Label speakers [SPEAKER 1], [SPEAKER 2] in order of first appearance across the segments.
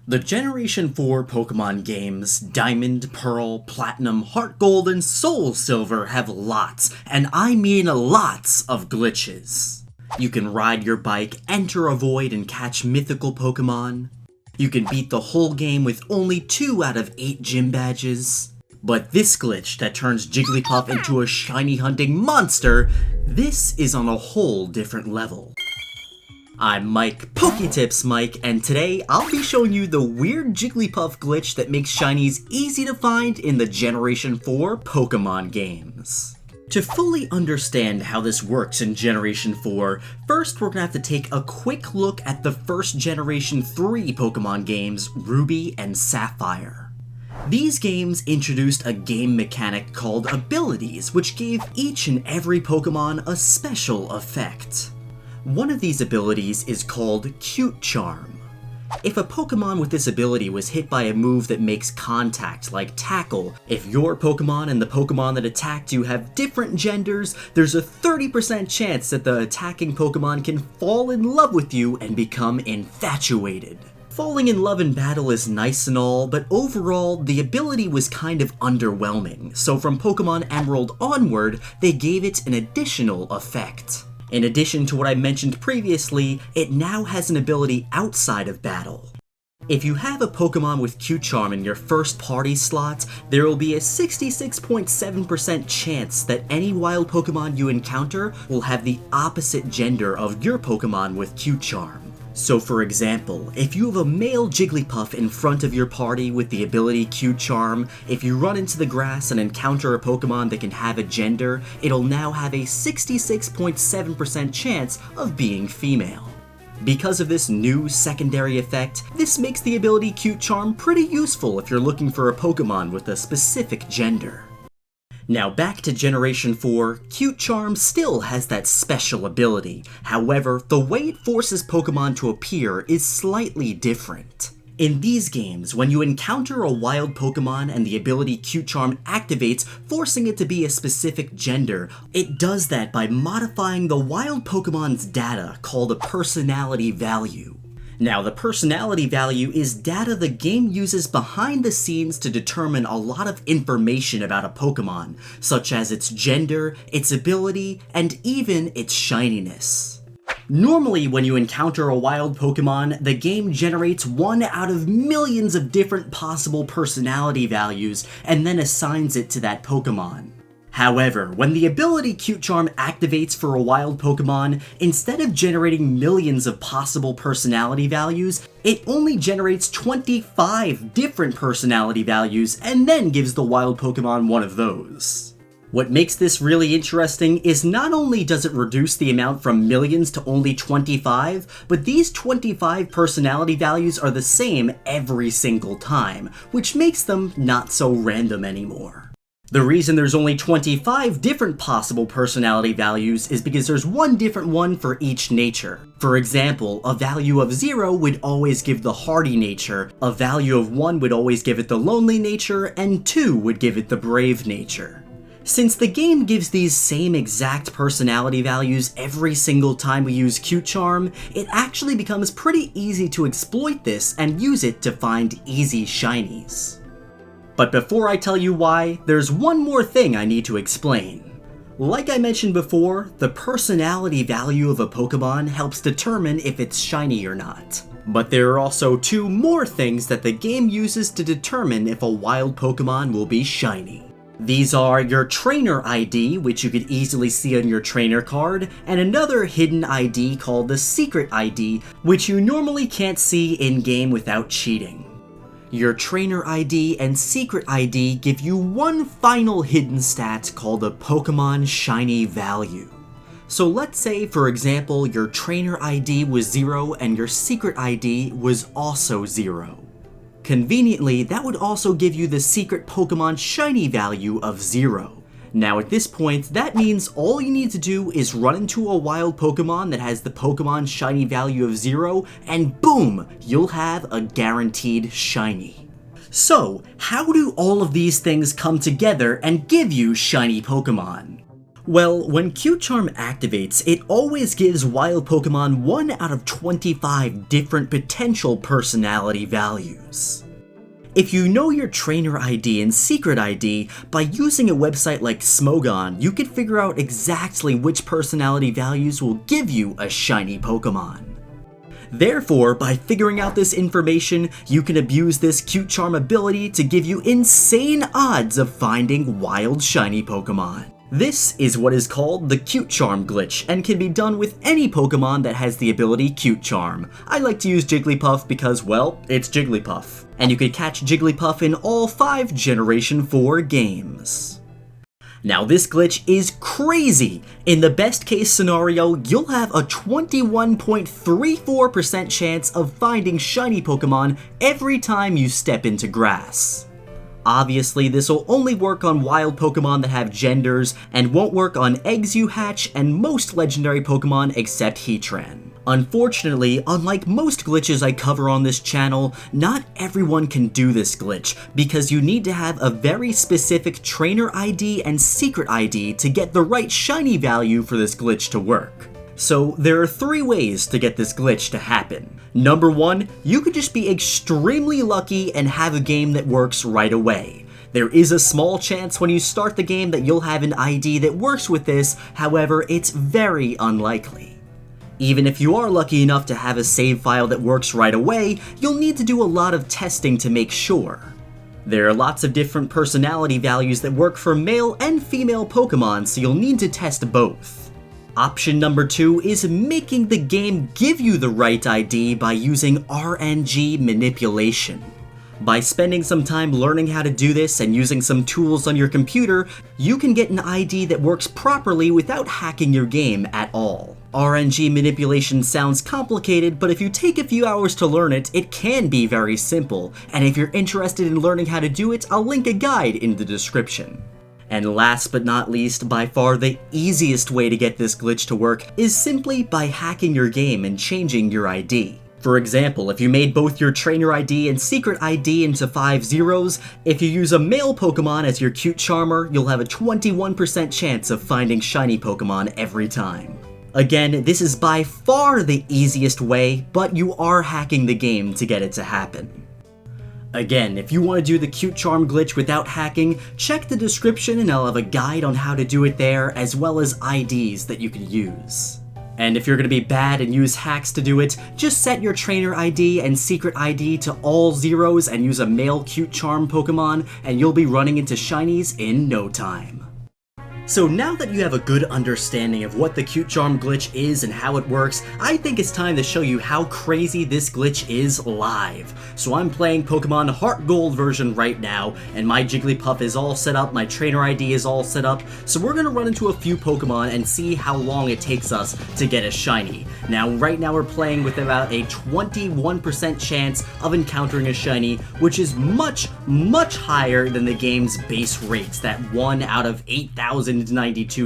[SPEAKER 1] The Generation 4 Pokemon games, Diamond, Pearl, Platinum, Heart Gold, and Soul Silver have lots, and I mean lots, of glitches. You can ride your bike, enter a void, and catch mythical Pokemon. You can beat the whole game with only 2 out of 8 gym badges. But this glitch that turns Jigglypuff into a shiny hunting monster, this is on a whole different level. I'm Mike, PokeTips Mike, and today I'll be showing you the weird Jigglypuff glitch that makes shinies easy to find in the Generation 4 Pokemon games. To fully understand how this works in Generation 4, first we're gonna have to take a quick look at the first Generation 3 Pokemon games, Ruby and Sapphire. These games introduced a game mechanic called abilities, which gave each and every Pokemon a special effect. One of these abilities is called Cute Charm. If a Pokemon with this ability was hit by a move that makes contact, like Tackle, if your Pokemon and the Pokemon that attacked you have different genders, there's a 30% chance that the attacking Pokemon can fall in love with you and become infatuated. Falling in love in battle is nice and all, but overall, the ability was kind of underwhelming, so from Pokemon Emerald onward, they gave it an additional effect. In addition to what I mentioned previously, it now has an ability outside of battle. If you have a Pokemon with Cute Charm in your first party slot, there will be a 66.7% chance that any wild Pokemon you encounter will have the opposite gender of your Pokemon with Cute Charm. So for example, if you have a male Jigglypuff in front of your party with the ability Cute Charm, if you run into the grass and encounter a Pokemon that can have a gender, it'll now have a 66.7% chance of being female. Because of this new secondary effect, this makes the ability Cute Charm pretty useful if you're looking for a Pokemon with a specific gender. Now back to Generation 4, Cute Charm still has that special ability. However, the way it forces Pokemon to appear is slightly different. In these games, when you encounter a wild Pokemon and the ability Cute Charm activates, forcing it to be a specific gender, it does that by modifying the wild Pokemon's data, called a personality value. Now, the personality value is data the game uses behind the scenes to determine a lot of information about a Pokemon, such as its gender, its ability, and even its shininess. Normally, when you encounter a wild Pokemon, the game generates one out of millions of different possible personality values and then assigns it to that Pokemon. However, when the ability Cute Charm activates for a wild Pokemon, instead of generating millions of possible personality values, it only generates 25 different personality values and then gives the wild Pokemon one of those. What makes this really interesting is not only does it reduce the amount from millions to only 25, but these 25 personality values are the same every single time, which makes them not so random anymore. The reason there's only 25 different possible personality values is because there's one different one for each nature. For example, a value of 0 would always give the hardy nature, a value of 1 would always give it the lonely nature, and 2 would give it the brave nature. Since the game gives these same exact personality values every single time we use Cute Charm, it actually becomes pretty easy to exploit this and use it to find easy shinies. But before I tell you why, there's one more thing I need to explain. Like I mentioned before, the personality value of a Pokemon helps determine if it's shiny or not. But there are also 2 more things that the game uses to determine if a wild Pokemon will be shiny. These are your trainer ID, which you could easily see on your trainer card, and another hidden ID called the secret ID, which you normally can't see in-game without cheating. Your trainer ID and secret ID give you one final hidden stat called a Pokemon Shiny Value. So let's say, for example, your trainer ID was 0 and your secret ID was also 0. Conveniently, that would also give you the secret Pokemon Shiny Value of 0. Now at this point, that means all you need to do is run into a wild Pokemon that has the Pokemon Shiny Value of 0, and boom, you'll have a guaranteed shiny. So, how do all of these things come together and give you shiny Pokemon? Well, when Q-Charm activates, it always gives wild Pokemon 1 out of 25 different potential personality values. If you know your trainer ID and secret ID, by using a website like Smogon, you can figure out exactly which personality values will give you a shiny Pokemon. Therefore, by figuring out this information, you can abuse this Q-Charm ability to give you insane odds of finding wild shiny Pokemon. This is what is called the Q-Charm glitch, and can be done with any Pokemon that has the ability Q-Charm. I like to use Jigglypuff because, well, it's Jigglypuff. And you can catch Jigglypuff in all 5 Generation 4 games. Now this glitch is crazy! In the best case scenario, you'll have a 21.34% chance of finding shiny Pokemon every time you step into grass. Obviously, this will only work on wild Pokemon that have genders, and won't work on eggs you hatch and most legendary Pokemon except Heatran. Unfortunately, unlike most glitches I cover on this channel, not everyone can do this glitch, because you need to have a very specific trainer ID and secret ID to get the right shiny value for this glitch to work. So there are 3 ways to get this glitch to happen. Number 1, you could just be extremely lucky and have a game that works right away. There is a small chance when you start the game that you'll have an ID that works with this, however, it's very unlikely. Even if you are lucky enough to have a save file that works right away, you'll need to do a lot of testing to make sure. There are lots of different personality values that work for male and female Pokemon, so you'll need to test both. Option number 2 is making the game give you the right ID by using RNG Manipulation. By spending some time learning how to do this and using some tools on your computer, you can get an ID that works properly without hacking your game at all. RNG Manipulation sounds complicated, but if you take a few hours to learn it, it can be very simple, and if you're interested in learning how to do it, I'll link a guide in the description. And last but not least, by far the easiest way to get this glitch to work is simply by hacking your game and changing your ID. For example, if you made both your trainer ID and secret ID into 5 zeros, if you use a male Pokemon as your cute charmer, you'll have a 21% chance of finding shiny Pokemon every time. Again, this is by far the easiest way, but you are hacking the game to get it to happen. Again, if you want to do the cute charm glitch without hacking, check the description and I'll have a guide on how to do it there, as well as IDs that you can use. And if you're going to be bad and use hacks to do it, just set your trainer ID and secret ID to all zeros and use a male cute charm Pokemon, and you'll be running into shinies in no time. So now that you have a good understanding of what the Cute Charm glitch is and how it works, I think it's time to show you how crazy this glitch is live. So I'm playing Pokemon Heart Gold version right now, and my Jigglypuff is all set up, my trainer ID is all set up, so we're gonna run into a few Pokemon and see how long it takes us to get a shiny. Now, right now we're playing with about a 21% chance of encountering a shiny, which is much, much higher than the game's base rates, that 1 out of 8,092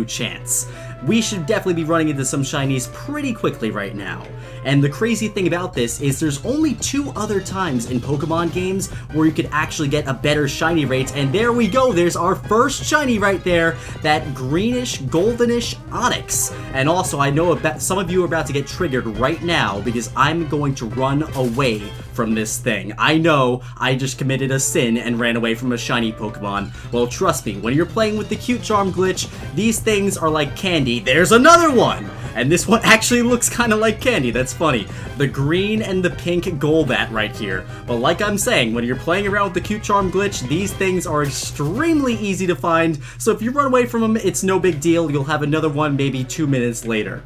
[SPEAKER 1] chance. We should definitely be running into some shinies pretty quickly right now. And the crazy thing about this is there's only 2 other times in Pokemon games where you could actually get a better shiny rate, and there we go, there's our first shiny right there, that greenish, goldenish Onix. And also, I know some of you are about to get triggered right now because I'm going to run away from this thing. I know, I just committed a sin and ran away from a shiny Pokemon. Well, trust me, when you're playing with the Cute Charm glitch, these things are like candy. There's another one! And this one actually looks kind of like candy, that's funny. The green and the pink Golbat right here. But like I'm saying, when you're playing around with the Cute Charm glitch, these things are extremely easy to find, so if you run away from them, it's no big deal. You'll have another one maybe 2 minutes later.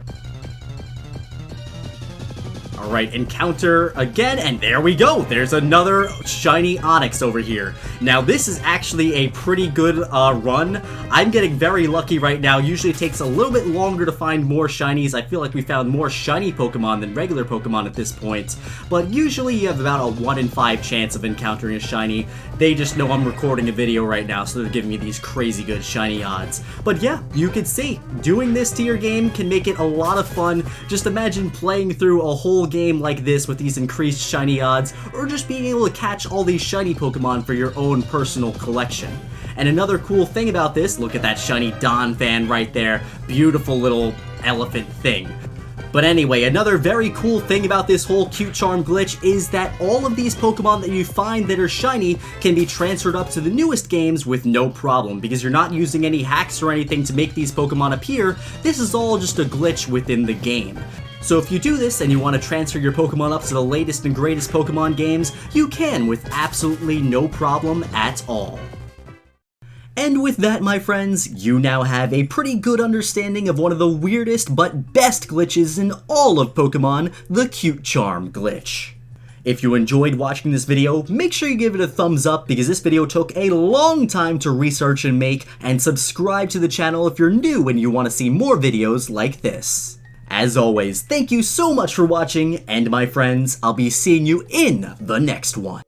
[SPEAKER 1] Alright, encounter again, and there we go! There's another shiny Onix over here. Now, this is actually a pretty good run. I'm getting very lucky right now. Usually it takes a little bit longer to find more shinies. I feel like we found more shiny Pokemon than regular Pokemon at this point. But usually you have about a 1 in 5 chance of encountering a shiny. They just know I'm recording a video right now, so they're giving me these crazy good shiny odds. But yeah, you can see, doing this to your game can make it a lot of fun. Just imagine playing through a whole game like this with these increased shiny odds, or just being able to catch all these shiny Pokemon for your own personal collection. And another cool thing about this, look at that shiny Donphan right there, beautiful little elephant thing. But anyway, another very cool thing about this whole Cute Charm glitch is that all of these Pokemon that you find that are shiny can be transferred up to the newest games with no problem, because you're not using any hacks or anything to make these Pokemon appear. This is all just a glitch within the game. So if you do this and you want to transfer your Pokemon up to the latest and greatest Pokemon games, you can with absolutely no problem at all. And with that, my friends, you now have a pretty good understanding of one of the weirdest but best glitches in all of Pokemon, the Cute Charm glitch. If you enjoyed watching this video, make sure you give it a thumbs up because this video took a long time to research and make, and subscribe to the channel if you're new and you want to see more videos like this. As always, thank you so much for watching, and my friends, I'll be seeing you in the next one.